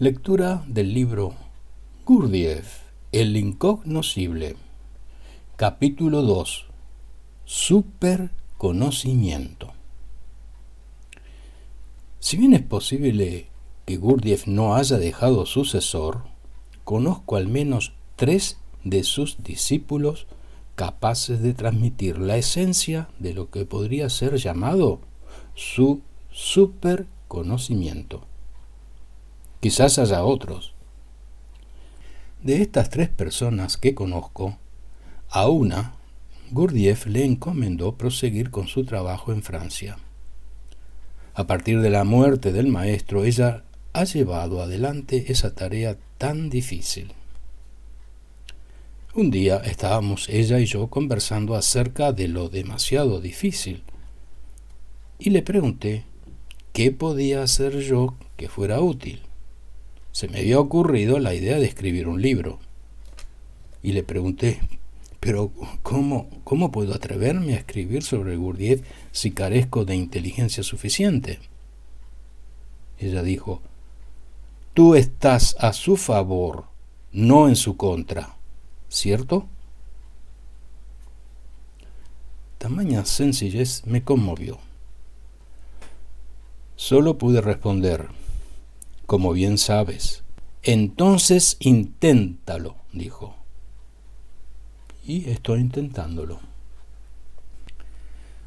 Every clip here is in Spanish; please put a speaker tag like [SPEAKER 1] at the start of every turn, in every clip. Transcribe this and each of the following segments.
[SPEAKER 1] Lectura del libro Gurdjieff, el incognoscible. Capítulo 2. Superconocimiento. Si bien es posible que Gurdjieff no haya dejado sucesor, conozco al menos 3 de sus discípulos capaces de transmitir la esencia de lo que podría ser llamado su superconocimiento. Quizás haya otros. De estas 3 personas que conozco, a una, Gurdjieff le encomendó proseguir con su trabajo en Francia. A partir de la muerte del maestro, ella ha llevado adelante esa tarea tan difícil. Un día estábamos ella y yo conversando acerca de lo demasiado difícil, y le pregunté qué podía hacer yo que fuera útil. Se me había ocurrido la idea de escribir un libro, y le pregunté, pero ¿cómo puedo atreverme a escribir sobre Gurdjieff si carezco de inteligencia suficiente? Ella dijo, tú estás a su favor, no en su contra, ¿cierto? Tamaña sencillez me conmovió. Solo pude responder, como bien sabes. Entonces inténtalo, dijo. Y estoy intentándolo.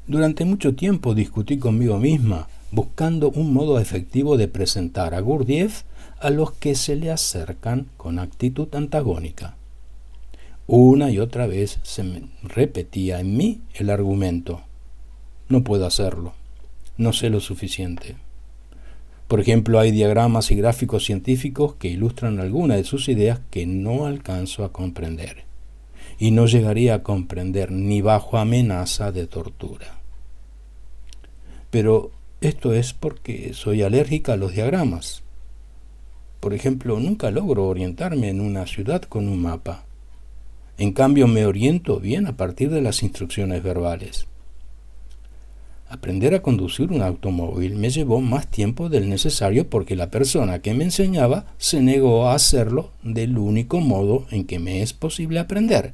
[SPEAKER 1] Durante mucho tiempo discutí conmigo misma, buscando un modo efectivo de presentar a Gurdjieff a los que se le acercan con actitud antagónica. Una y otra vez se me repetía en mí el argumento. No puedo hacerlo. No sé lo suficiente. Por ejemplo, hay diagramas y gráficos científicos que ilustran algunas de sus ideas que no alcanzo a comprender. Y no llegaría a comprender ni bajo amenaza de tortura. Pero esto es porque soy alérgica a los diagramas. Por ejemplo, nunca logro orientarme en una ciudad con un mapa. En cambio, me oriento bien a partir de las instrucciones verbales. Aprender a conducir un automóvil me llevó más tiempo del necesario porque la persona que me enseñaba se negó a hacerlo del único modo en que me es posible aprender,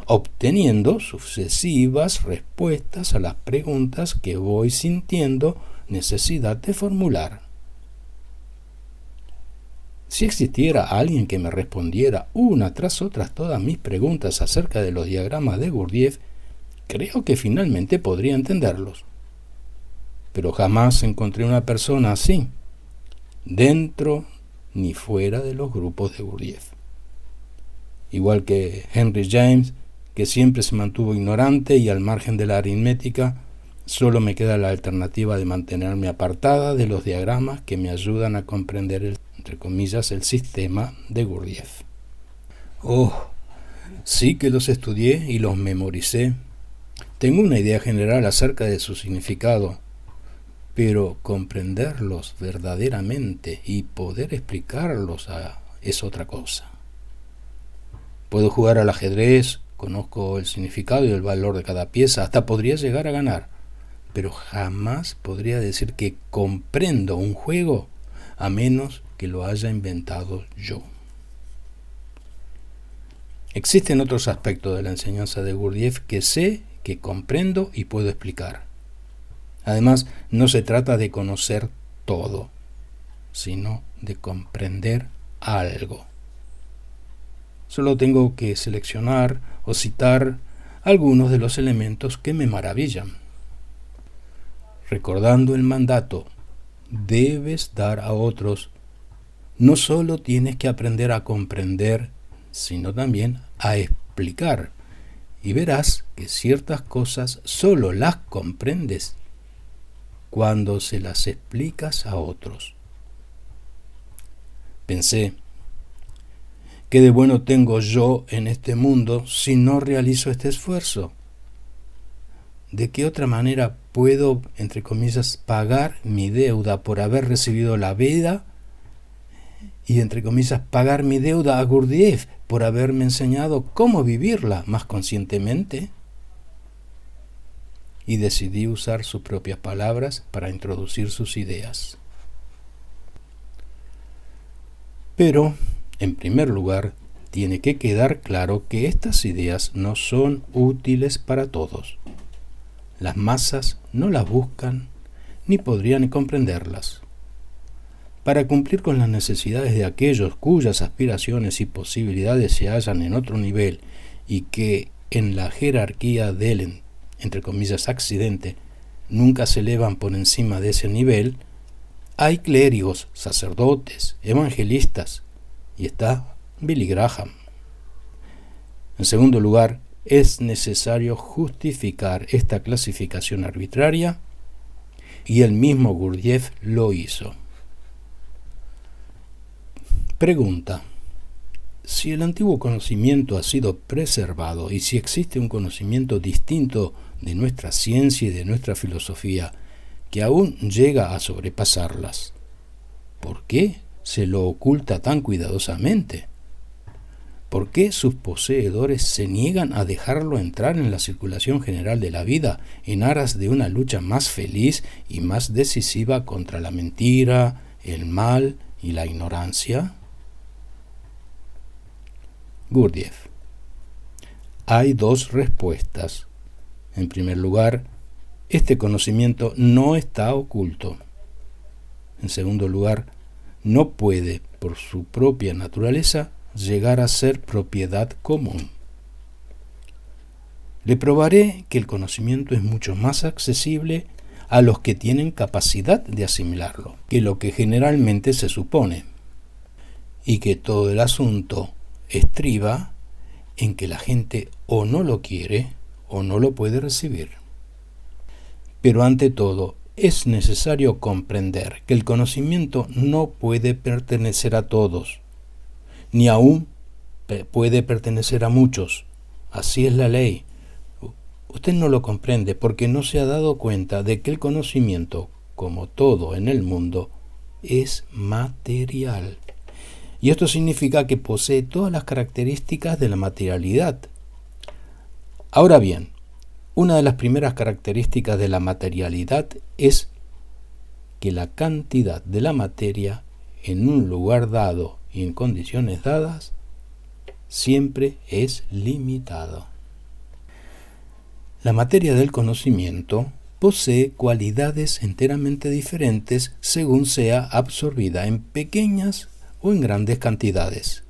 [SPEAKER 1] obteniendo sucesivas respuestas a las preguntas que voy sintiendo necesidad de formular. Si existiera alguien que me respondiera una tras otra todas mis preguntas acerca de los diagramas de Gurdjieff, creo que finalmente podría entenderlos. Pero jamás encontré una persona así, dentro ni fuera de los grupos de Gurdjieff. Igual que Henry James, que siempre se mantuvo ignorante y al margen de la aritmética, solo me queda la alternativa de mantenerme apartada de los diagramas que me ayudan a comprender, entre comillas, el sistema de Gurdjieff. Oh, sí que los estudié y los memoricé. Tengo una idea general acerca de su significado, pero comprenderlos verdaderamente y poder explicarlos es otra cosa. Puedo jugar al ajedrez, conozco el significado y el valor de cada pieza, hasta podría llegar a ganar, pero jamás podría decir que comprendo un juego a menos que lo haya inventado yo. Existen otros aspectos de la enseñanza de Gurdjieff que sé, que comprendo y puedo explicar. Además, no se trata de conocer todo, sino de comprender algo. Solo tengo que seleccionar o citar algunos de los elementos que me maravillan. Recordando el mandato, debes dar a otros, no solo tienes que aprender a comprender, sino también a explicar. Y verás que ciertas cosas solo las comprendes cuando se las explicas a otros. Pensé, ¿qué de bueno tengo yo en este mundo si no realizo este esfuerzo? ¿De qué otra manera puedo, entre comillas, pagar mi deuda por haber recibido la vida y, entre comillas, pagar mi deuda a Gurdjieff por haberme enseñado cómo vivirla más conscientemente? Y decidí usar sus propias palabras para introducir sus ideas. Pero, en primer lugar, tiene que quedar claro que estas ideas no son útiles para todos. Las masas no las buscan ni podrían comprenderlas. Para cumplir con las necesidades de aquellos cuyas aspiraciones y posibilidades se hallan en otro nivel y que en la jerarquía del, entre comillas, accidente, nunca se elevan por encima de ese nivel, hay clérigos, sacerdotes, evangelistas, y está Billy Graham. En segundo lugar, es necesario justificar esta clasificación arbitraria, y el mismo Gurdjieff lo hizo. Pregunta: si el antiguo conocimiento ha sido preservado y si existe un conocimiento distinto de nuestra ciencia y de nuestra filosofía que aún llega a sobrepasarlas, ¿por qué se lo oculta tan cuidadosamente? ¿Por qué sus poseedores se niegan a dejarlo entrar en la circulación general de la vida en aras de una lucha más feliz y más decisiva contra la mentira, el mal y la ignorancia? Gurdjieff: hay dos respuestas. En primer lugar, este conocimiento no está oculto. En segundo lugar, no puede, por su propia naturaleza, llegar a ser propiedad común. Le probaré que el conocimiento es mucho más accesible a los que tienen capacidad de asimilarlo que lo que generalmente se supone, y que todo el asunto estriba en que la gente o no lo quiere o no lo puede recibir. Pero ante todo, es necesario comprender que el conocimiento no puede pertenecer a todos, ni aún puede pertenecer a muchos. Así es la ley. Usted no lo comprende porque no se ha dado cuenta de que el conocimiento, como todo en el mundo, es material. Y esto significa que posee todas las características de la materialidad. Ahora bien, una de las primeras características de la materialidad es que la cantidad de la materia en un lugar dado y en condiciones dadas siempre es limitada. La materia del conocimiento posee cualidades enteramente diferentes según sea absorbida en pequeñas o en grandes cantidades.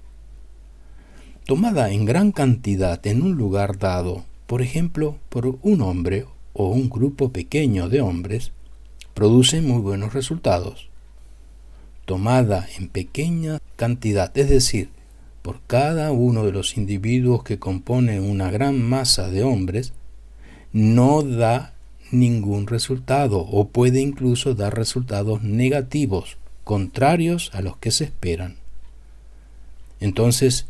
[SPEAKER 1] Tomada en gran cantidad en un lugar dado, por ejemplo, por un hombre o un grupo pequeño de hombres, produce muy buenos resultados. Tomada en pequeña cantidad, es decir, por cada uno de los individuos que componen una gran masa de hombres, no da ningún resultado o puede incluso dar resultados negativos, contrarios a los que se esperan. Entonces,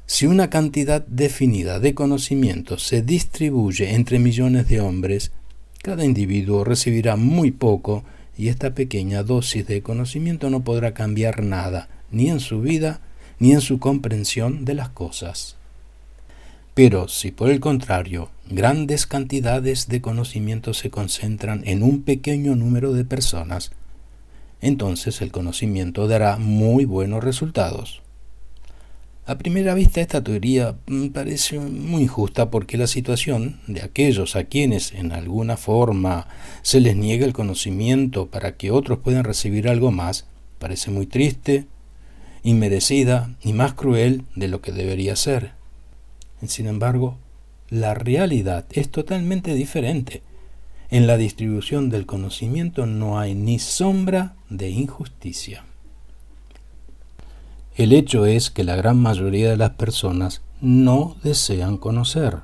[SPEAKER 1] si una cantidad definida de conocimiento se distribuye entre millones de hombres, cada individuo recibirá muy poco y esta pequeña dosis de conocimiento no podrá cambiar nada, ni en su vida, ni en su comprensión de las cosas. Pero si por el contrario, grandes cantidades de conocimiento se concentran en un pequeño número de personas, entonces el conocimiento dará muy buenos resultados. A primera vista esta teoría parece muy injusta porque la situación de aquellos a quienes en alguna forma se les niega el conocimiento para que otros puedan recibir algo más parece muy triste, inmerecida y más cruel de lo que debería ser. Sin embargo, la realidad es totalmente diferente. En la distribución del conocimiento no hay ni sombra de injusticia. El hecho es que la gran mayoría de las personas no desean conocer.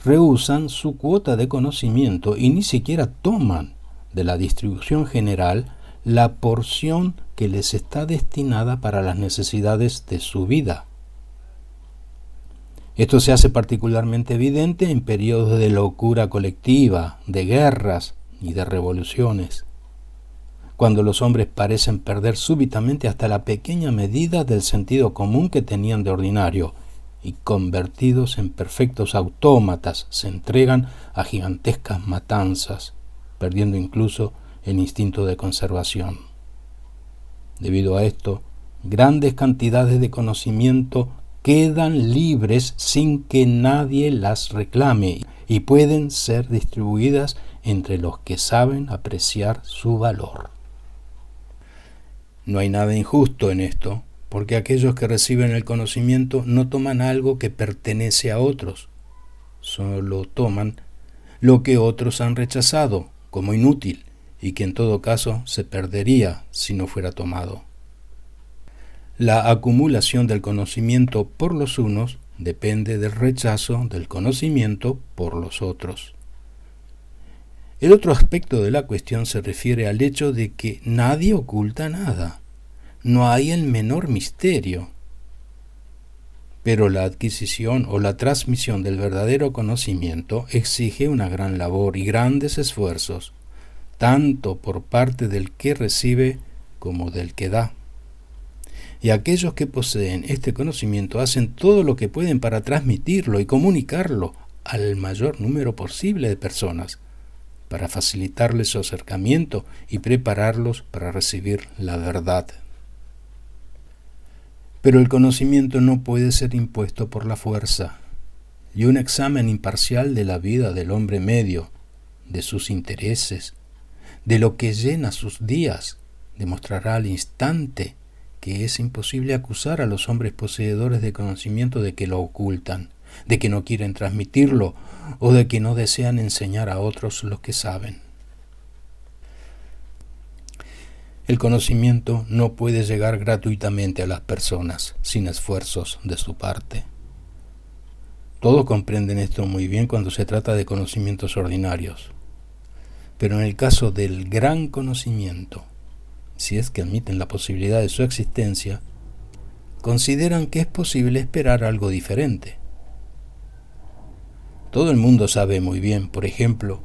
[SPEAKER 1] Rehúsan su cuota de conocimiento y ni siquiera toman de la distribución general la porción que les está destinada para las necesidades de su vida. Esto se hace particularmente evidente en periodos de locura colectiva, de guerras y de revoluciones, cuando los hombres parecen perder súbitamente hasta la pequeña medida del sentido común que tenían de ordinario y, convertidos en perfectos autómatas, se entregan a gigantescas matanzas, perdiendo incluso el instinto de conservación. Debido a esto, grandes cantidades de conocimiento quedan libres sin que nadie las reclame y pueden ser distribuidas entre los que saben apreciar su valor. No hay nada injusto en esto, porque aquellos que reciben el conocimiento no toman algo que pertenece a otros, solo toman lo que otros han rechazado como inútil y que en todo caso se perdería si no fuera tomado. La acumulación del conocimiento por los unos depende del rechazo del conocimiento por los otros. El otro aspecto de la cuestión se refiere al hecho de que nadie oculta nada. No hay el menor misterio. Pero la adquisición o la transmisión del verdadero conocimiento exige una gran labor y grandes esfuerzos, tanto por parte del que recibe como del que da. Y aquellos que poseen este conocimiento hacen todo lo que pueden para transmitirlo y comunicarlo al mayor número posible de personas, para facilitarles su acercamiento y prepararlos para recibir la verdad. Pero el conocimiento no puede ser impuesto por la fuerza, y un examen imparcial de la vida del hombre medio, de sus intereses, de lo que llena sus días, demostrará al instante que es imposible acusar a los hombres poseedores de conocimiento de que lo ocultan, de que no quieren transmitirlo o de que no desean enseñar a otros lo que saben. El conocimiento no puede llegar gratuitamente a las personas sin esfuerzos de su parte. Todos comprenden esto muy bien cuando se trata de conocimientos ordinarios. Pero en el caso del gran conocimiento, si es que admiten la posibilidad de su existencia, consideran que es posible esperar algo diferente. Todo el mundo sabe muy bien, por ejemplo,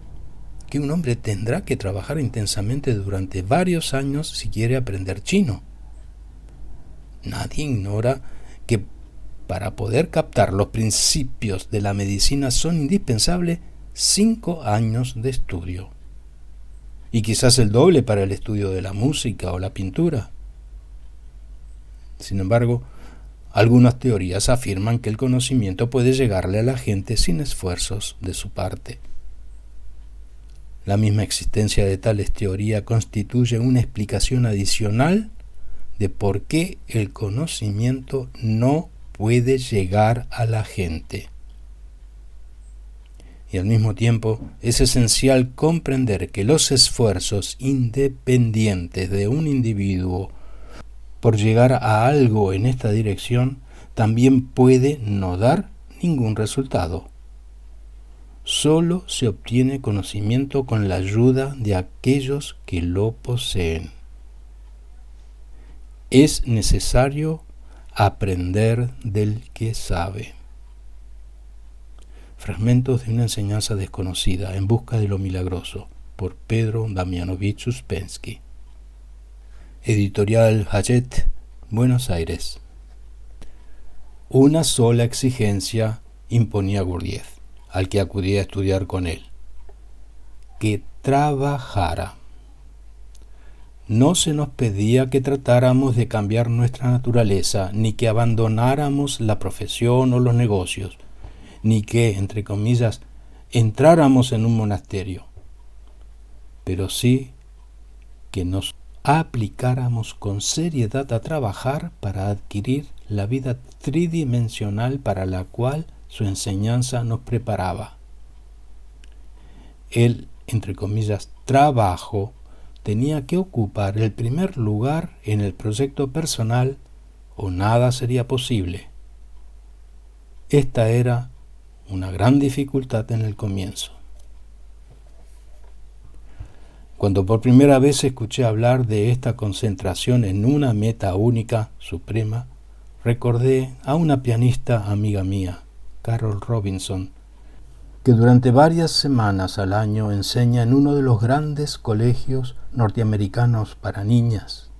[SPEAKER 1] que un hombre tendrá que trabajar intensamente durante varios años si quiere aprender chino. Nadie ignora que para poder captar los principios de la medicina son indispensables 5 años de estudio, y quizás el doble para el estudio de la música o la pintura. Sin embargo, algunas teorías afirman que el conocimiento puede llegarle a la gente sin esfuerzos de su parte. La misma existencia de tales teorías constituye una explicación adicional de por qué el conocimiento no puede llegar a la gente. Y al mismo tiempo es esencial comprender que los esfuerzos independientes de un individuo por llegar a algo en esta dirección también puede no dar ningún resultado. Solo se obtiene conocimiento con la ayuda de aquellos que lo poseen. Es necesario aprender del que sabe. Fragmentos de una enseñanza desconocida en busca de lo milagroso, por Pedro Damianovich Uspensky. Editorial Hachette, Buenos Aires. Una sola exigencia imponía Gurdjieff al que acudía a estudiar con él: que trabajara. No se nos pedía que tratáramos de cambiar nuestra naturaleza, ni que abandonáramos la profesión o los negocios, ni que, entre comillas, entráramos en un monasterio, pero sí que nos aplicáramos con seriedad a trabajar para adquirir la vida tridimensional para la cual su enseñanza nos preparaba. El, entre comillas, trabajo tenía que ocupar el primer lugar en el proyecto personal o nada sería posible. Esta era una gran dificultad en el comienzo. Cuando por primera vez escuché hablar de esta concentración en una meta única, suprema, recordé a una pianista amiga mía, Carol Robinson, que durante varias semanas al año enseña en uno de los grandes colegios norteamericanos para niñas.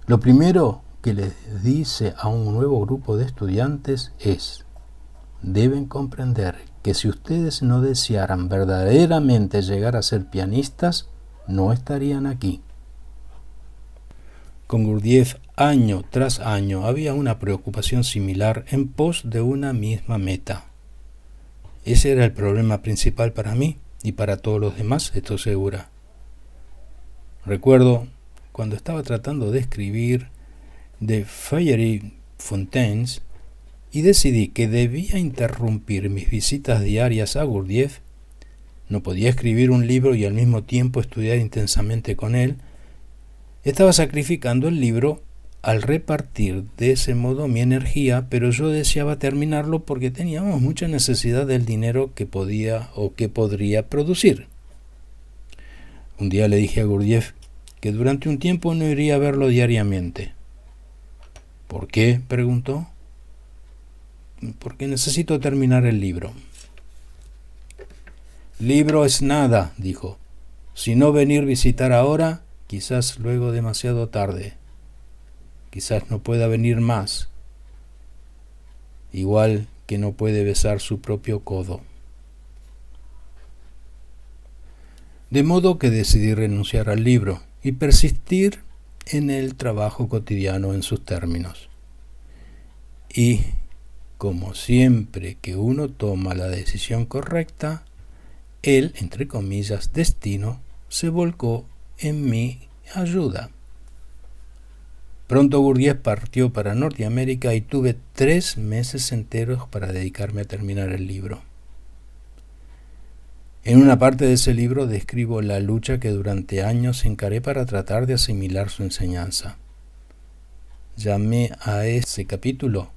[SPEAKER 1] Lo primero que les dice a un nuevo grupo de estudiantes es: deben comprender que si ustedes no desearan verdaderamente llegar a ser pianistas, no estarían aquí. Con Gurdjieff, año tras año, había una preocupación similar en pos de una misma meta. Ese era el problema principal para mí y para todos los demás, estoy segura. Recuerdo cuando estaba tratando de escribir The Fiery Fountains y decidí que debía interrumpir mis visitas diarias a Gurdjieff. No podía escribir un libro y al mismo tiempo estudiar intensamente con él. Estaba sacrificando el libro al repartir de ese modo mi energía, pero yo deseaba terminarlo porque teníamos mucha necesidad del dinero que podía o que podría producir. Un día le dije a Gurdjieff que durante un tiempo no iría a verlo diariamente. ¿Por qué?, preguntó. Porque necesito terminar el libro. Libro es nada, dijo. Si no venir a visitar ahora, quizás luego demasiado tarde. Quizás no pueda venir más. Igual que no puede besar su propio codo. De modo que decidí renunciar al libro y persistir en el trabajo cotidiano en sus términos. Y, como siempre que uno toma la decisión correcta, el, entre comillas, destino se volcó en mi ayuda. Pronto Gurdjieff partió para Norteamérica y tuve 3 meses enteros para dedicarme a terminar el libro. En una parte de ese libro describo la lucha que durante años encaré para tratar de asimilar su enseñanza. Llamé a ese capítulo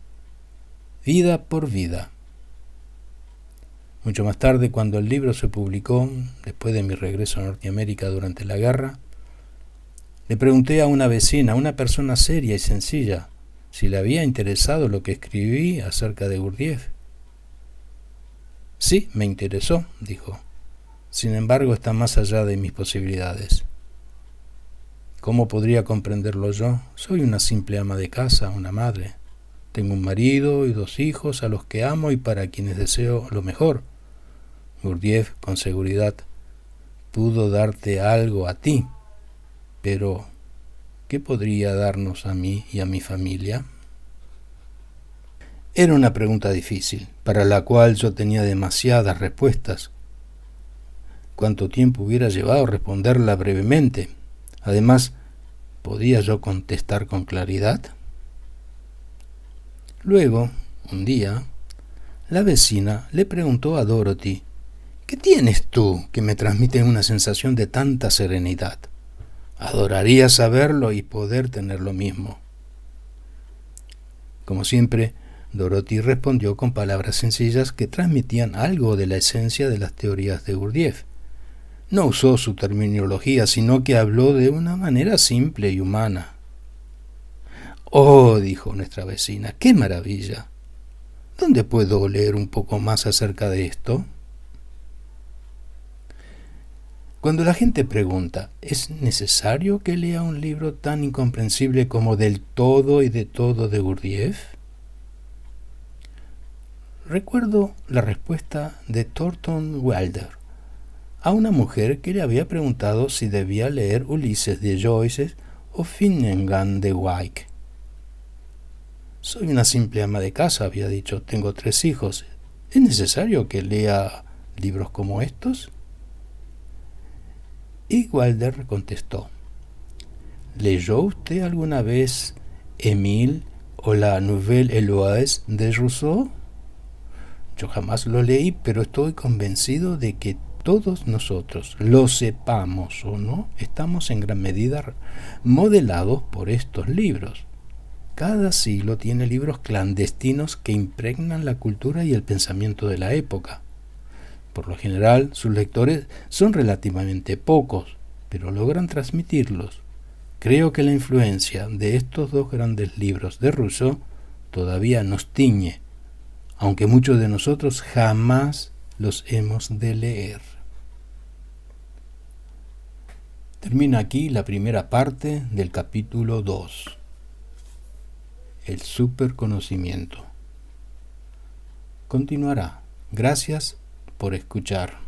[SPEAKER 1] Vida por Vida. Mucho más tarde, cuando el libro se publicó, después de mi regreso a Norteamérica durante la guerra, le pregunté a una vecina, una persona seria y sencilla, si le había interesado lo que escribí acerca de Gurdjieff. Sí, me interesó, dijo. Sin embargo, está más allá de mis posibilidades. ¿Cómo podría comprenderlo yo? Soy una simple ama de casa, una madre. Tengo un marido y 2 hijos a los que amo y para quienes deseo lo mejor. Gurdjieff, con seguridad, pudo darte algo a ti, pero ¿qué podría darnos a mí y a mi familia? Era una pregunta difícil, para la cual yo tenía demasiadas respuestas. ¿Cuánto tiempo hubiera llevado responderla brevemente? Además, ¿podía yo contestar con claridad? Luego, un día, la vecina le preguntó a Dorothy, ¿qué tienes tú que me transmite una sensación de tanta serenidad? Adoraría saberlo y poder tener lo mismo. Como siempre, Dorothy respondió con palabras sencillas que transmitían algo de la esencia de las teorías de Gurdjieff. No usó su terminología, sino que habló de una manera simple y humana. «Oh», dijo nuestra vecina, «qué maravilla. ¿Dónde puedo leer un poco más acerca de esto?» Cuando la gente pregunta, ¿es necesario que lea un libro tan incomprensible como Del todo y de todo de Gurdjieff? Recuerdo la respuesta de Thornton Wilder a una mujer que le había preguntado si debía leer Ulises de Joyce o Finnegan de Wake. «Soy una simple ama de casa», había dicho, «tengo 3 hijos. ¿Es necesario que lea libros como estos?» Y Wilder contestó, «¿Leyó usted alguna vez Émile o la Nouvelle Héloïse de Rousseau?» «Yo jamás lo leí, pero estoy convencido de que todos nosotros, lo sepamos o no, estamos en gran medida modelados por estos libros. Cada siglo tiene libros clandestinos que impregnan la cultura y el pensamiento de la época. Por lo general, sus lectores son relativamente pocos, pero logran transmitirlos. Creo que la influencia de estos 2 grandes libros de Rousseau todavía nos tiñe, aunque muchos de nosotros jamás los hemos de leer». Termina aquí la primera parte del capítulo 2, el superconocimiento. Continuará. Gracias por escuchar.